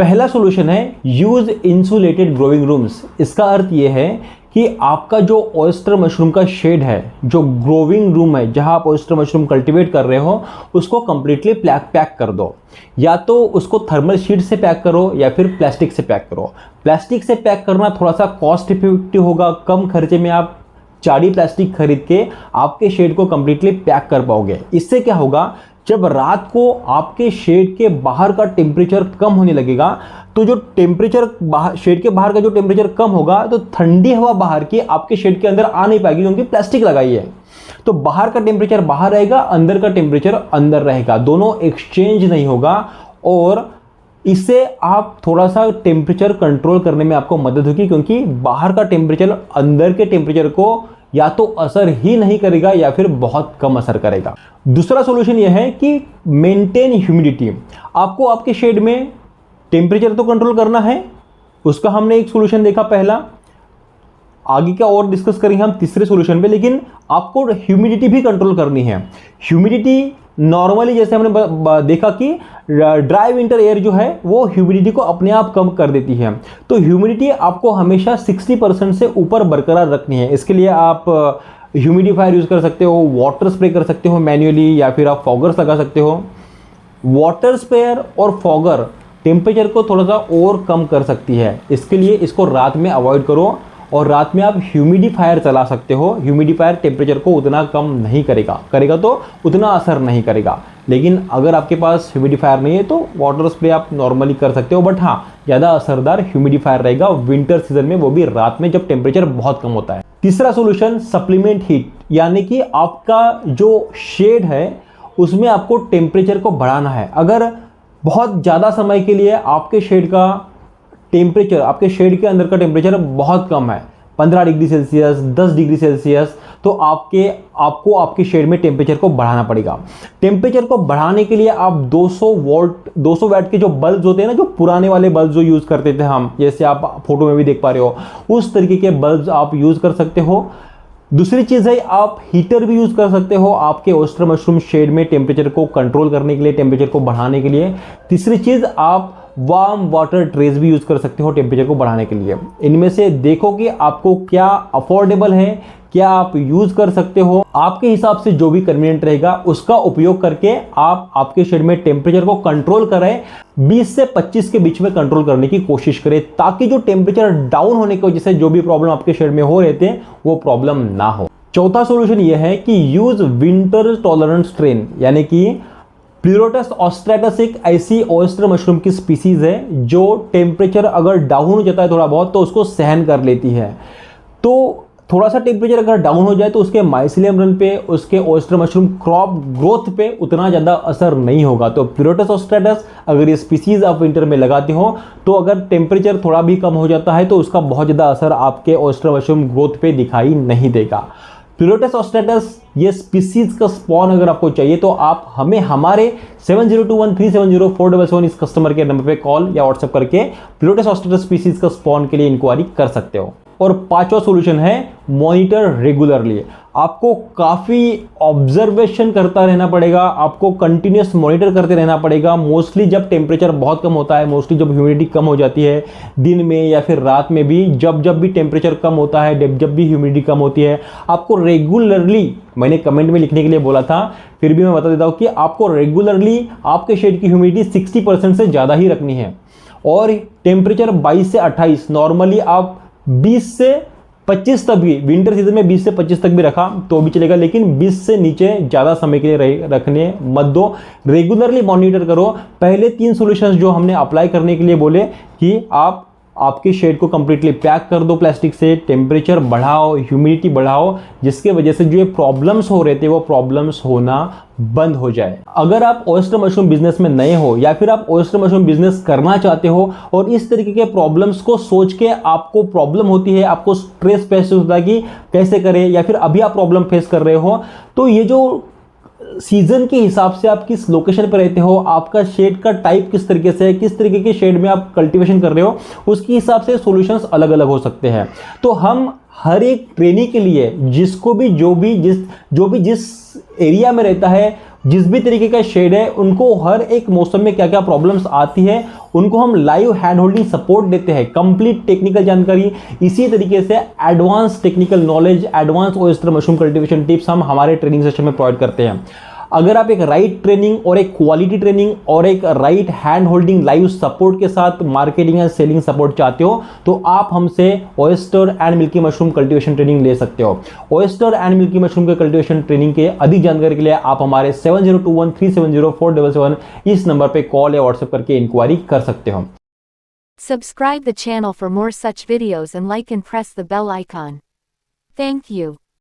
पहला सॉल्यूशन है use insulated growing rooms. इसका अर्थ यह है कि आपका जो ऑयस्टर मशरूम का शेड है, जो ग्रोविंग रूम है जहां आप ऑयस्टर मशरूम कल्टीवेट कर रहे हो, उसको कंप्लीटली पैक कर दो। या तो उसको थर्मल शीट से पैक करो या फिर प्लास्टिक से पैक करो। प्लास्टिक से पैक करना थोड़ा सा कॉस्ट इफेक्टिव होगा, कम खर्चे में आप चाड़ी प्लास्टिक खरीद के आपके शेड को कंप्लीटली पैक कर पाओगे। इससे क्या होगा, जब रात को आपके शेड के बाहर का टेम्परेचर कम होने लगेगा तो जो टेम्परेचर शेड के बाहर का जो टेम्परेचर कम होगा तो ठंडी हवा बाहर की आपके शेड के अंदर आ नहीं पाएगी, क्योंकि प्लास्टिक लगाई है। तो बाहर का टेम्परेचर बाहर रहेगा, अंदर का टेम्परेचर अंदर रहेगा, दोनों एक्सचेंज नहीं होगा। और इससे आप थोड़ा सा टेम्परेचर कंट्रोल करने में आपको मदद होगी, क्योंकि बाहर का टेम्परेचर अंदर के टेम्परेचर को या तो असर ही नहीं करेगा या फिर बहुत कम असर करेगा। दूसरा सॉल्यूशन यह है कि मेंटेन ह्यूमिडिटी। आपको आपके शेड में टेम्परेचर तो कंट्रोल करना है, उसका हमने एक सॉल्यूशन देखा पहला, आगे का और डिस्कस करेंगे हम तीसरे सॉल्यूशन पे। लेकिन आपको ह्यूमिडिटी भी कंट्रोल करनी है। ह्यूमिडिटी नॉर्मली जैसे हमने देखा कि ड्राई विंटर एयर जो है वो ह्यूमिडिटी को अपने आप कम कर देती है। तो ह्यूमिडिटी आपको हमेशा 60% से ऊपर बरकरार रखनी है। इसके लिए आप ह्यूमिडिफायर यूज़ कर सकते हो, वाटर स्प्रे कर सकते हो मैन्युअली, या फिर आप फॉगर्स लगा सकते हो। वाटर स्प्रेयर और फॉगर टेम्परेचर को थोड़ा सा और कम कर सकती है, इसके लिए इसको रात में अवॉइड करो। और रात में आप ह्यूमिडिफायर चला सकते हो। ह्यूमिडिफायर टेम्परेचर को उतना कम नहीं करेगा तो उतना असर नहीं करेगा। लेकिन अगर आपके पास ह्यूमिडिफायर नहीं है तो वाटर स्प्रे आप नॉर्मली कर सकते हो, बट हाँ, ज़्यादा असरदार ह्यूमिडिफायर रहेगा विंटर सीजन में, वो भी रात में जब टेम्परेचर बहुत कम होता है। तीसरा सोल्यूशन सप्लीमेंट हीट, यानी कि आपका जो शेड है उसमें आपको टेम्परेचर को बढ़ाना है। अगर बहुत ज़्यादा समय के लिए आपके शेड का टेम्परेचर, आपके शेड के अंदर का टेम्परेचर बहुत कम है, 15 डिग्री सेल्सियस, 10 डिग्री सेल्सियस, तो आपको आपके शेड में टेम्परेचर को बढ़ाना पड़ेगा। टेम्परेचर को बढ़ाने के लिए आप 200 वाट के जो बल्ब होते हैं ना, जो पुराने वाले बल्ब जो यूज़ करते थे हम, जैसे आप फोटो में भी देख पा रहे हो, उस तरीके के बल्ब आप यूज़ कर सकते हो। दूसरी चीज़ है, आप हीटर भी यूज़ कर सकते हो आपके ऑयस्टर मशरूम शेड में टेम्परेचर को कंट्रोल करने के लिए, टेम्परेचर को बढ़ाने के लिए। तीसरी चीज़, आप वार्म वाटर ट्रेस भी यूज़ कर सकते हो टेम्परेचर को बढ़ाने के लिए। इनमें से देखो कि आपको क्या अफोर्डेबल है, क्या आप यूज़ कर सकते हो। आपके हिसाब से जो भी कन्वीनियंट रहेगा उसका उपयोग करके आप आपके शेड में टेम्परेचर को कंट्रोल करें। 20 से 25 के बीच में कंट्रोल करने की कोशिश करें, ताकि जो टेम्परेचर डाउन होने की वजह से जो भी प्रॉब्लम आपके शेड में हो रहे थे वो प्रॉब्लम ना हो। चौथा सोल्यूशन यह है कि यूज विंटर टॉलरेंट स्ट्रेन, यानी कि प्लूरोटस ऑस्ट्रेटस एक ऐसी ऑयस्टर मशरूम की स्पीसीज है जो टेम्परेचर अगर डाउन हो जाता है थोड़ा बहुत तो उसको सहन कर लेती है। तो थोड़ा सा टेम्परेचर अगर डाउन हो जाए तो उसके माइसिलियम रन पे, उसके ऑयस्टर मशरूम क्रॉप ग्रोथ पे उतना ज़्यादा असर नहीं होगा। तो प्लूरोटस ऑस्ट्रेटस अगर ये स्पीसीज आप विंटर में लगाते हो तो अगर टेम्परेचर थोड़ा भी कम हो जाता है तो उसका बहुत ज़्यादा असर आपके ऑयस्टर मशरूम ग्रोथ पे दिखाई नहीं देगा। प्लूरोटस ऑस्ट्रेटस ये स्पीसीज का स्पॉन अगर आपको चाहिए तो आप हमें हमारे 7021370477 इस कस्टमर के नंबर पे कॉल या व्हाट्सएप करके प्लूरोटस ऑस्ट्रेटस स्पीसीज का स्पॉन के लिए इंक्वायरी कर सकते हो। और पांचवा सॉल्यूशन है मॉनिटर रेगुलरली। आपको काफ़ी ऑब्जर्वेशन करता रहना पड़ेगा, आपको कंटिन्यूस मॉनिटर करते रहना पड़ेगा। मोस्टली जब टेम्परेचर बहुत कम होता है, मोस्टली जब ह्यूमिडिटी कम हो जाती है दिन में या फिर रात में भी, जब भी टेम्परेचर कम होता है, जब भी ह्यूमिडिटी कम होती है, आपको रेगुलरली, मैंने कमेंट में लिखने के लिए बोला था फिर भी मैं बता देता हूँ कि आपको रेगुलरली आपके शेड की ह्यूमिडिटी 60% से ज़्यादा ही रखनी है। और टेम्परेचर 22 से 28, नॉर्मली आप 20 से 25 तक भी, विंटर सीजन में 20 से 25 तक भी रखा तो भी चलेगा, लेकिन 20 से नीचे ज़्यादा समय के लिए रखने मत दो। रेगुलरली मॉनिटर करो। पहले 3 सॉल्यूशंस जो हमने अप्लाई करने के लिए बोले कि आप आपके शेड को कंप्लीटली पैक कर दो प्लास्टिक से, टेम्परेचर बढ़ाओ, ह्यूमिडिटी बढ़ाओ, जिसके वजह से जो ये प्रॉब्लम्स हो रहे थे वो प्रॉब्लम्स होना बंद हो जाए। अगर आप ऑयस्टर मशरूम बिजनेस में नए हो या फिर आप ऑयस्टर मशरूम बिजनेस करना चाहते हो और इस तरीके के प्रॉब्लम्स को सोच के आपको प्रॉब्लम होती है, आपको स्ट्रेस फेस होता है कि कैसे करें, या फिर अभी आप प्रॉब्लम फेस कर रहे हो, तो ये जो सीजन के हिसाब से आप किस लोकेशन पर रहते हो, आपका शेड का टाइप किस तरीके से है, किस तरीके के शेड में आप कल्टीवेशन कर रहे हो, उसके हिसाब से सॉल्यूशंस अलग अलग हो सकते हैं। तो हम हर एक ट्रेनी के लिए जिसको भी जो भी जिस एरिया में रहता है जिस भी तरीके का शेड है उनको हर एक मौसम में क्या क्या प्रॉब्लम्स आती है उनको हम लाइव हैंड होल्डिंग सपोर्ट देते हैं, कंप्लीट टेक्निकल जानकारी। इसी तरीके से advance technical knowledge, advance oyster mushroom cultivation tips हम हमारे ट्रेनिंग सेशन में प्रोवाइड करते हैं। अगर आप एक राइट ट्रेनिंग और एक क्वालिटी ट्रेनिंग और एक right hand holding live support के साथ मार्केटिंग एंड सेलिंग सपोर्ट चाहते हो तो आप हमसे oyster and milky mushroom cultivation training ले सकते हो। ऑयस्टर एंड मिल्की मशरूम के कल्टीवेशन ट्रेनिंग के अधिक जानकारी के लिए आप हमारे 7021370477 इस नंबर पे कॉल या व्हाट्सएप करके इंक्वायरी कर सकते हो। Subscribe the channel for more such videos and like and press the bell icon. Thank you.